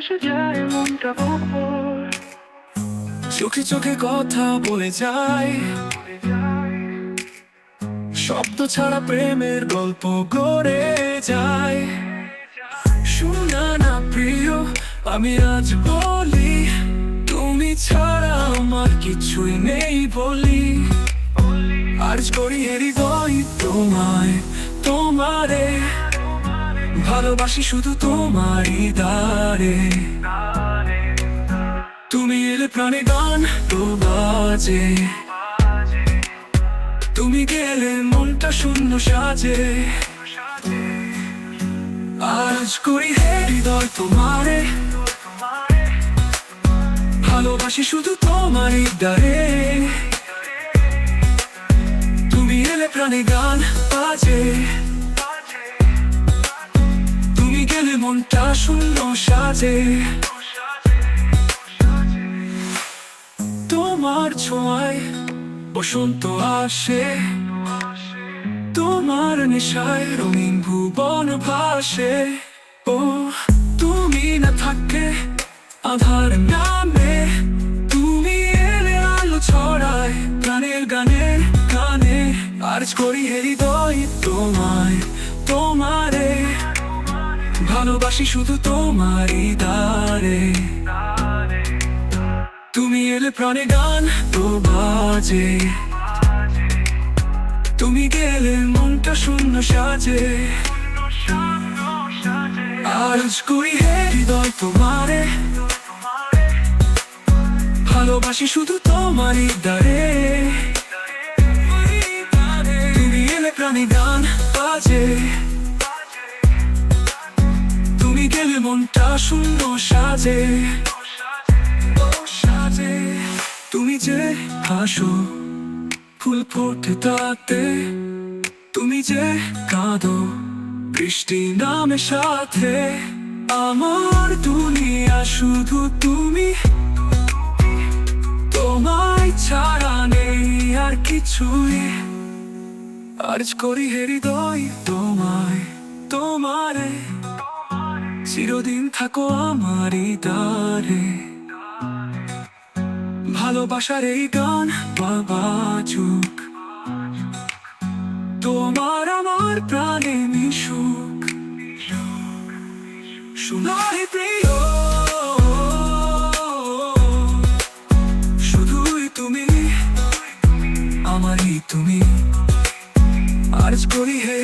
ভেসে যায় মনটা ভোর। চোখে চোখে কথা বলে যায়, শব্দ ছাড়া প্রেমের গল্প গড়ে যায়। শোনা না প্রিয়, আমি আজ বলি, তুমি ছাড়া আমার কিছুই নেই বলি। আজ করি হৃদয় তোমায়, তোমারে ভালোবাসি শুধু তোমারই দ্বারে। তুমি এলে প্রাণে গান তো বাজে, তুমি গেলে মনটা শূন্য সাজে। আজ করি হৃদয় তোমারে, ভালোবাসি শুধু তোমারই দ্বারে। তুমি এলে প্রাণে গান বাজে, তুমি গেলে মনটা শূন্য সাজে। তোমার ছোঁয়ায় বসন্ত আসে, তোমার নেশায় রঙিন ভুবন ভাসে। ও তুমি না থাকে আধার নামে, তুমি এলে আলো ছড়ায় প্রাণের গানে গানে। আজ করি হৃদয় তোমায়, তোমারে ভালোবাসি শুধু তোমারই দ্বারে। তুমি এলে প্রাণে গান তো বাজে, তুমি গেলে মনটা শূন্য সাজে। আজ করি হৃদয় তোমারে, ভালোবাসি শুধু তোমারই দ্বারে। তুমি এলে প্রাণে গান বাজে, তুমি গেলে মনটা শূন্য সাজে। তুমি যে হাসো ফুল ফোটে তাতে, তুমি যে কাঁদো বৃষ্টি নামে সাথে। আমার দুনিয়া শুধু তুমি, তোমায় ছাড়া নেই আর কিছুই। আজ করি হৃদয় তোমায়, তোমারে চিরদিন থাকো আমারই দ্বারে। ভালোবাসার এই গান বাজুক, তোমার আমার প্রাণে মিশুক। শোনাই প্রিয়, শুধুই তুমি, আমারই তুমি। আজ করি হে